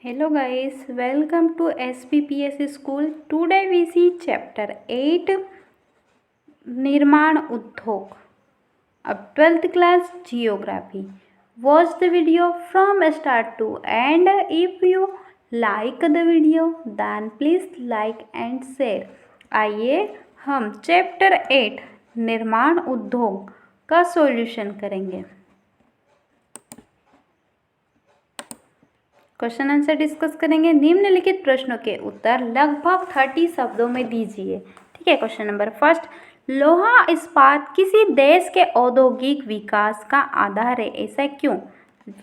Hello guys, welcome to SPPS school. Today we see chapter 8 Nirman Udhog of 12th class geography. Watch the video from start to end. If you like the video then please like and share. आइए हम chapter 8 निर्माण उद्योग का solution करेंगे। Question answer discuss करेंगे। निम्नलिखित प्रश्नों के उत्तर लगभग 30 शब्दों में दीजिए। ठीक है। क्वेश्चन नंबर फर्स्ट, लोहा इस्पात किसी देश के औद्योगिक विकास का आधार है, ऐसा क्यों?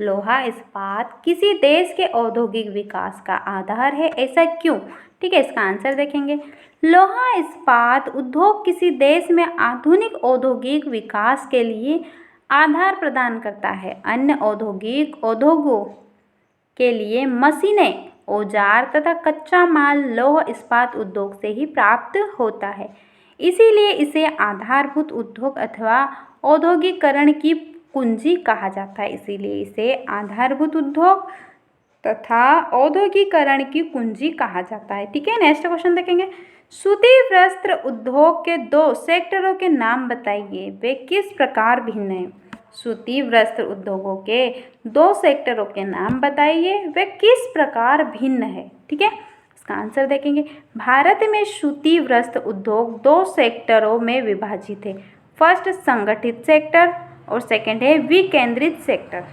लोहा इस्पात किसी देश के औद्योगिक विकास का आधार है, ऐसा क्यों? ठीक है, इसका आंसर देखेंगे। लोहा इस्पात उद्योग किसी देश में आधुनिक औद्योगिक विकास के लिए आधार प्रदान करता है। अन्य औद्योगिक उद्योगों के लिए मशीनें, औजार तथा कच्चा माल लौह इस्पात उद्योग से ही प्राप्त होता है, इसीलिए इसे आधारभूत उद्योग अथवा औद्योगिकरण की कुंजी कहा जाता है। इसीलिए इसे आधारभूत उद्योग तथा औद्योगिकरण की कुंजी कहा जाता है। ठीक है, नेक्स्ट क्वेश्चन देखेंगे। सूती वस्त्र उद्योग के दो सेक्टरों के नाम बताइए, वे किस प्रकार भिन्न हैं? सूती वस्त्र उद्योगों के दो सेक्टरों के नाम बताइए, वे किस प्रकार भिन्न है। ठीक है, इसका आंसर देखेंगे। भारत में सूती वस्त्र उद्योग दो सेक्टरों में विभाजित है। फर्स्ट संगठित सेक्टर और सेकंड है विकेंद्रित सेक्टर।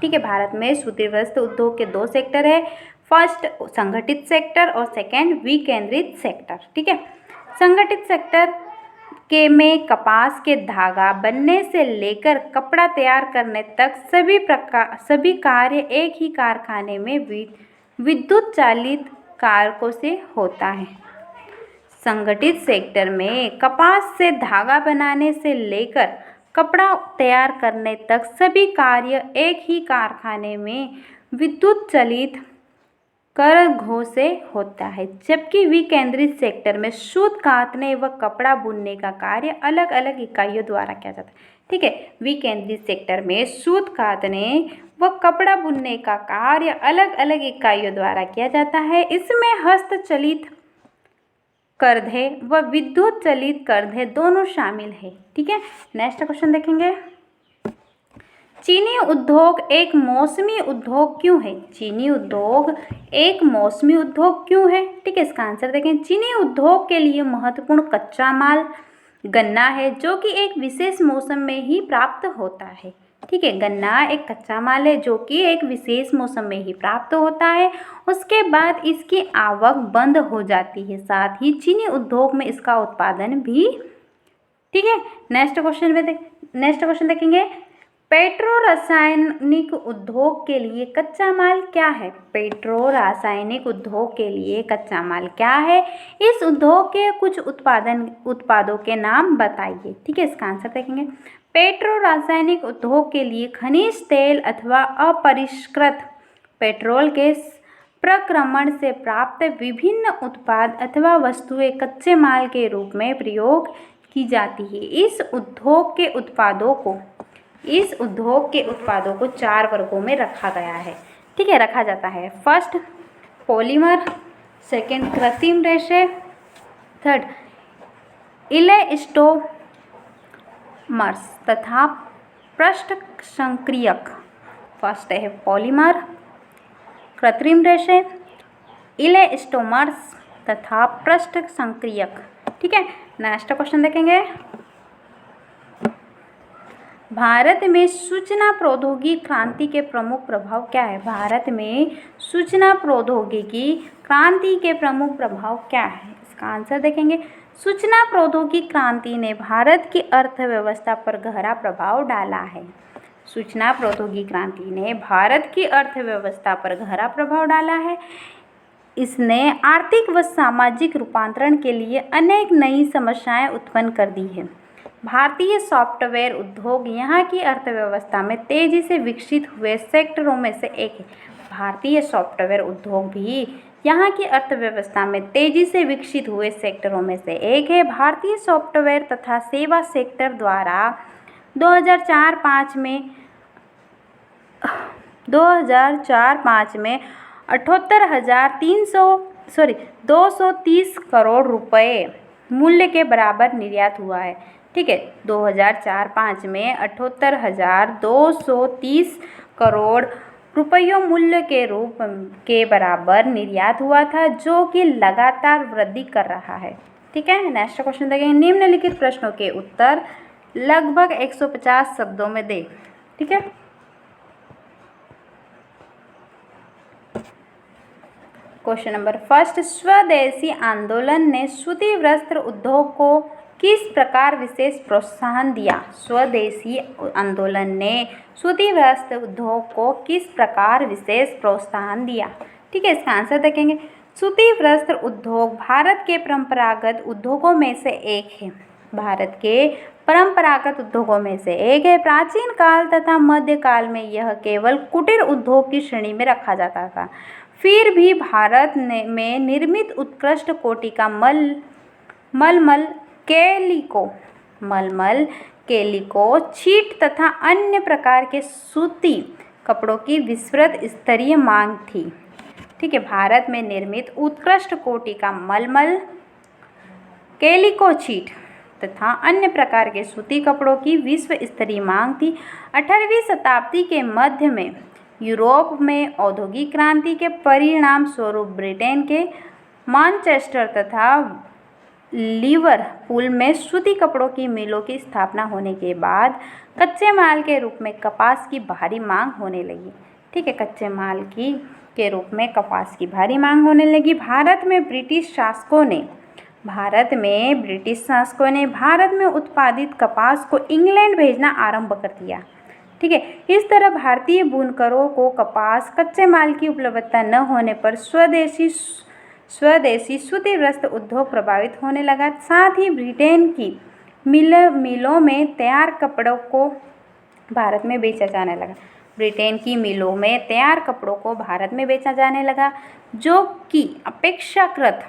ठीक है, भारत में सूती वस्त्र उद्योग के दो सेक्टर है, फर्स्ट संगठित सेक्टर और सेकंड विकेंद्रित सेक्टर। ठीक है, संगठित सेक्टर के में कपास के धागा बनने से लेकर कपड़ा तैयार करने तक सभी कार्य एक ही कारखाने में विद्युत चालित कारकों से होता है। संगठित सेक्टर में कपास से धागा बनाने से लेकर कपड़ा तैयार करने तक सभी कार्य एक ही कारखाने में विद्युत चालित करघों से होता है, जबकि विकेंद्रित सेक्टर में सूत काटने व कपड़ा बुनने का कार्य अलग अलग इकाइयों द्वारा किया जाता है। ठीक है, विकेंद्रित सेक्टर में सूत काटने व कपड़ा बुनने का कार्य अलग अलग इकाइयों द्वारा किया जाता है। इसमें हस्तचलित करघे व विद्युत चालित करघे दोनों शामिल है। ठीक है, नेक्स्ट क्वेश्चन देखेंगे। चीनी उद्योग एक मौसमी उद्योग क्यों है? चीनी उद्योग एक मौसमी उद्योग क्यों है? ठीक है, इसका आंसर देखें। चीनी उद्योग के लिए महत्वपूर्ण कच्चा माल गन्ना है, जो कि एक विशेष मौसम में ही प्राप्त होता है। ठीक है, गन्ना एक कच्चा माल है जो कि एक विशेष मौसम में ही प्राप्त होता है, उसके बाद इसकी आवक बंद हो जाती है, साथ ही चीनी उद्योग में इसका उत्पादन भी। ठीक है, नेक्स्ट क्वेश्चन देखेंगे। पेट्रो रासायनिक उद्योग के लिए कच्चा माल क्या है? पेट्रो रासायनिक उद्योग के लिए कच्चा माल क्या है? इस उद्योग के कुछ उत्पादों के नाम बताइए। ठीक है, इसका आंसर देखेंगे। पेट्रो रासायनिक उद्योग के लिए खनिज तेल अथवा अपरिष्कृत पेट्रोल के प्रक्रमण से प्राप्त विभिन्न उत्पाद अथवा वस्तुएं कच्चे माल के रूप में प्रयोग की जाती है। इस उद्योग के उत्पादों को चार वर्गों में रखा गया है। ठीक है, रखा जाता है। फर्स्ट पॉलीमर, सेकंड कृत्रिम रेशे, थर्ड इलेस्टोमर्स तथा पृष्ठ संक्रियक। फर्स्ट है पॉलीमर, कृत्रिम रेशे, इलेस्टोमर्स तथा पृष्ठ संक्रियक। ठीक है, नेक्स्ट क्वेश्चन देखेंगे। भारत में सूचना प्रौद्योगिकी क्रांति के प्रमुख प्रभाव क्या है? भारत में सूचना प्रौद्योगिकी क्रांति के प्रमुख प्रभाव क्या है? इसका आंसर देखेंगे। सूचना प्रौद्योगिकी क्रांति ने भारत की अर्थव्यवस्था पर गहरा प्रभाव डाला है। सूचना प्रौद्योगिकी क्रांति ने भारत की अर्थव्यवस्था पर गहरा प्रभाव डाला है। इसने आर्थिक व सामाजिक रूपांतरण के लिए अनेक नई समस्याएं उत्पन्न कर दी है। भारतीय सॉफ्टवेयर उद्योग यहाँ की अर्थव्यवस्था में तेजी से विकसित हुए सेक्टरों में से एक है। भारतीय सॉफ्टवेयर उद्योग भी यहाँ की अर्थव्यवस्था में तेजी से विकसित हुए सेक्टरों में से एक है। भारतीय सॉफ्टवेयर तथा सेवा सेक्टर द्वारा 2004-05 में 230 करोड़ रुपए मूल्य के बराबर निर्यात हुआ है। ठीक है, 2004-05 में 78,230 करोड़ रुपयों मूल्य के बराबर निर्यात हुआ था, जो कि लगातार वृद्धि कर रहा है। ठीक है, नेक्स्ट क्वेश्चन देखेंगे। निम्नलिखित प्रश्नों के उत्तर लगभग 150 शब्दों में दे। ठीक है, क्वेश्चन नंबर फर्स्ट, स्वदेशी आंदोलन ने सूती वस्त्र उद्योग को किस प्रकार विशेष प्रोत्साहन दिया? स्वदेशी आंदोलन ने सूती वस्त्र उद्योग को किस प्रकार विशेष प्रोत्साहन दिया? ठीक है, इसका आंसर देखेंगे। सूती वस्त्र उद्योग भारत के परंपरागत उद्योगों में से एक है। भारत के परंपरागत उद्योगों में से एक है। प्राचीन काल तथा मध्यकाल में यह केवल कुटीर उद्योग की श्रेणी में रखा जाता था। फिर भी भारत में निर्मित उत्कृष्ट कोटि का मलमल, कैलिको, छीट तथा अन्य प्रकार के सूती कपड़ों की विस्तृत स्तरीय मांग थी। ठीक है, भारत में निर्मित उत्कृष्ट कोटि का मलमल, कैलिको, छीट तथा अन्य प्रकार के सूती कपड़ों की विश्व स्तरीय मांग थी। 18वीं शताब्दी के मध्य में यूरोप में औद्योगिक क्रांति के परिणाम स्वरूप ब्रिटेन के मैनचेस्टर तथा लिवरपूल में सूती कपड़ों की मिलों की स्थापना होने के बाद कच्चे माल के रूप में कपास की भारी मांग होने लगी। ठीक है, कच्चे माल के रूप में कपास की भारी मांग होने लगी। भारत में ब्रिटिश शासकों ने भारत में उत्पादित कपास को इंग्लैंड भेजना आरंभ कर दिया। ठीक है, इस तरह भारतीय बुनकरों को कपास कच्चे माल की उपलब्धता न होने पर स्वदेशी सूती वस्त्र उद्योग प्रभावित होने लगा। साथ ही ब्रिटेन की मिलों में तैयार कपड़ों को भारत में बेचा जाने लगा। जो कि अपेक्षाकृत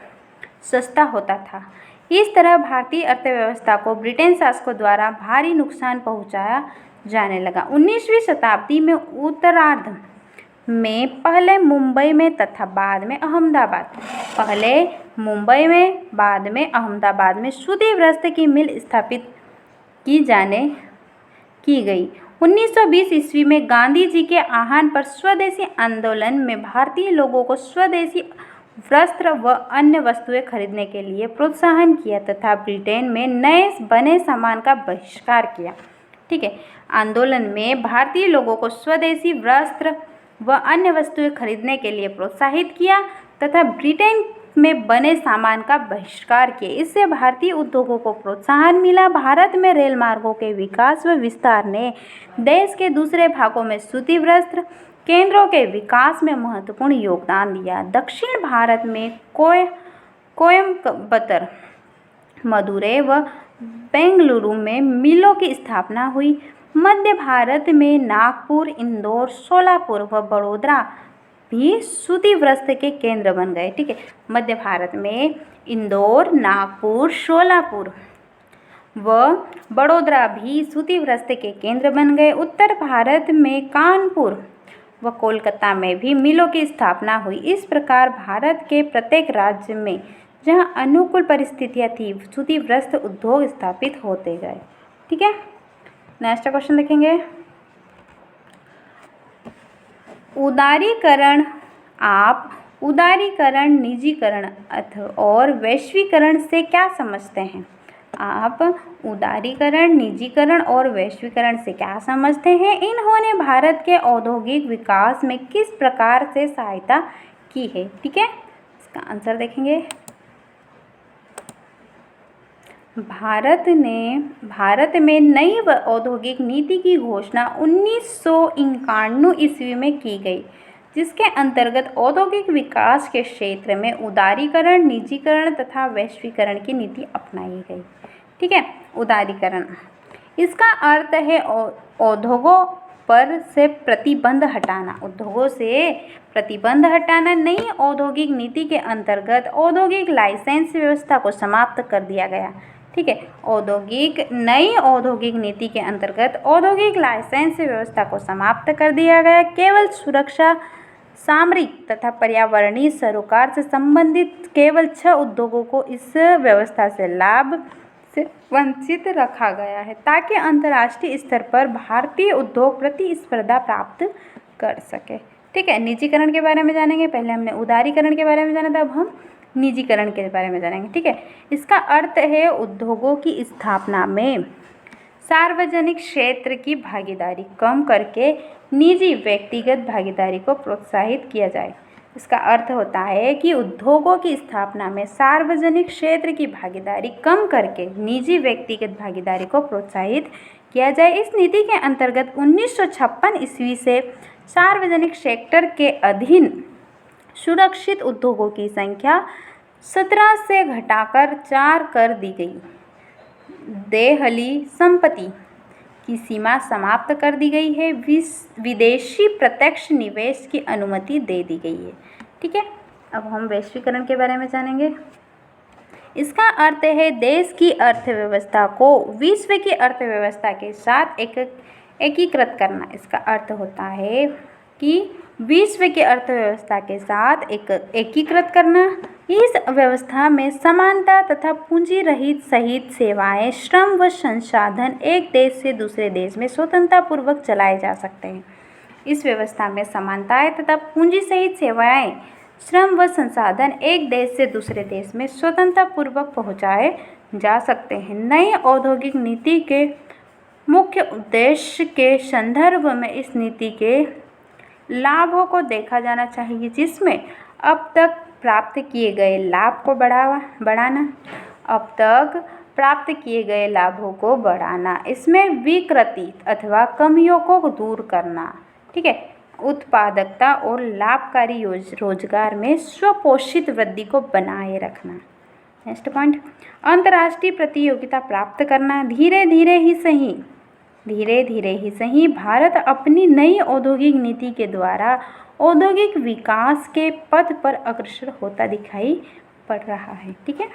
सस्ता होता था। इस तरह भारतीय अर्थव्यवस्था को ब्रिटेन शासकों द्वारा भारी नुकसान पहुंचाया जाने लगा। 19वीं शताब्दी में उत्तरार्ध में पहले मुंबई में तथा बाद में अहमदाबाद में सूती वस्त्र की मिल स्थापित की गई। 1920 ईस्वी में गांधी जी के आह्वान पर स्वदेशी आंदोलन में भारतीय लोगों को स्वदेशी वस्त्र व अन्य वस्तुएं खरीदने के लिए प्रोत्साहन किया तथा ब्रिटेन में नए बने सामान का बहिष्कार किया। ठीक है, आंदोलन में भारतीय लोगों को स्वदेशी वस्त्र व अन्य वस्तुएं खरीदने के लिए प्रोत्साहित किया तथा ब्रिटेन में बने सामान का बहिष्कार किया। इससे भारतीय उद्योगों को प्रोत्साहन मिला। भारत में रेल मार्गों के विकास व विस्तार ने देश के दूसरे भागों में सूती वस्त्र केंद्रों के विकास में महत्वपूर्ण योगदान दिया। दक्षिण भारत में कोयम्बटूर, मदुरै व बेंगलुरु में मिलों की स्थापना हुई। मध्य भारत में नागपुर, इंदौर, सोलापुर व बड़ौदा भी सूती वस्त्र के केंद्र बन गए। ठीक है, मध्य भारत में इंदौर, नागपुर, सोलापुर व बड़ौदा भी सूती वस्त्र के केंद्र बन गए। उत्तर भारत में कानपुर व कोलकाता में भी मिलों की स्थापना हुई। इस प्रकार भारत के प्रत्येक राज्य में जहां अनुकूल परिस्थितियां थी, सूती वस्त्र उद्योग स्थापित होते गए। ठीक है, नेक्स्ट क्वेश्चन देखेंगे। उदारीकरण, निजीकरण और वैश्वीकरण से क्या समझते हैं? आप उदारीकरण, निजीकरण और वैश्वीकरण से क्या समझते हैं? इन्होंने भारत के औद्योगिक विकास में किस प्रकार से सहायता की है? ठीक है, इसका आंसर देखेंगे। भारत में नई औद्योगिक नीति की घोषणा 1951 ईस्वी में की गई, जिसके अंतर्गत औद्योगिक विकास के क्षेत्र में उदारीकरण, निजीकरण तथा वैश्वीकरण की नीति अपनाई गई। ठीक है, उदारीकरण, इसका अर्थ है उद्योगों से प्रतिबंध हटाना। नई औद्योगिक नीति के अंतर्गत औद्योगिक लाइसेंस व्यवस्था को समाप्त कर दिया गया। ठीक है, नई औद्योगिक नीति के अंतर्गत औद्योगिक लाइसेंस व्यवस्था को समाप्त कर दिया गया। केवल सुरक्षा सामरिक तथा पर्यावरणीय सरोकार से संबंधित केवल 6 उद्योगों को इस व्यवस्था से लाभ से वंचित रखा गया है, ताकि अंतर्राष्ट्रीय स्तर पर भारतीय उद्योग प्रतिस्पर्धा प्राप्त कर सके। ठीक है, निजीकरण के बारे में जानेंगे। पहले हमने उदारीकरण के बारे में जाना था, अब हम निजीकरण के बारे में जानेंगे। ठीक है, इसका अर्थ है उद्योगों की स्थापना में सार्वजनिक क्षेत्र की भागीदारी कम करके निजी व्यक्तिगत भागीदारी को प्रोत्साहित किया जाए। इसका अर्थ होता है कि उद्योगों की स्थापना में सार्वजनिक क्षेत्र की भागीदारी कम करके निजी व्यक्तिगत भागीदारी को प्रोत्साहित किया जाए। इस नीति के अंतर्गत 1956 ईस्वी से सार्वजनिक सेक्टर के अधीन सुरक्षित उद्योगों की संख्या 17 से घटाकर 4 कर दी गई। देहली संपत्ति की सीमा समाप्त कर दी गई है। विदेशी प्रत्यक्ष निवेश की अनुमति दे दी गई है। ठीक है, अब हम वैश्वीकरण के बारे में जानेंगे। इसका अर्थ है देश की अर्थव्यवस्था को विश्व की अर्थव्यवस्था के साथ एकीकृत करना। इसका अर्थ होता है कि विश्व की अर्थव्यवस्था के साथ एकीकृत करना। इस व्यवस्था में समानता तथा पूंजी रहित सहित सेवाएं, श्रम व संसाधन एक देश से दूसरे देश में स्वतंत्रतापूर्वक चलाए जा सकते हैं। इस व्यवस्था में समानताएं तथा पूंजी सहित सेवाएं, श्रम व संसाधन एक देश से दूसरे देश में स्वतंत्रतापूर्वक पहुंचाए जा सकते हैं। नई औद्योगिक नीति के मुख्य उद्देश्य के संदर्भ में इस नीति के लाभों को देखा जाना चाहिए, जिसमें अब तक प्राप्त किए गए लाभ को बढ़ाना, को बढ़ाना, इसमें विकृति अथवा कमियों को दूर करना। ठीक है, उत्पादकता और लाभकारी रोजगार में स्वपोषित वृद्धि को बनाए रखना। नेक्स्ट पॉइंट, अंतर्राष्ट्रीय प्रतियोगिता प्राप्त करना। धीरे धीरे ही सही भारत अपनी नई औद्योगिक नीति के द्वारा औद्योगिक विकास के पथ पर अग्रसर होता दिखाई पड़ रहा है। ठीक है।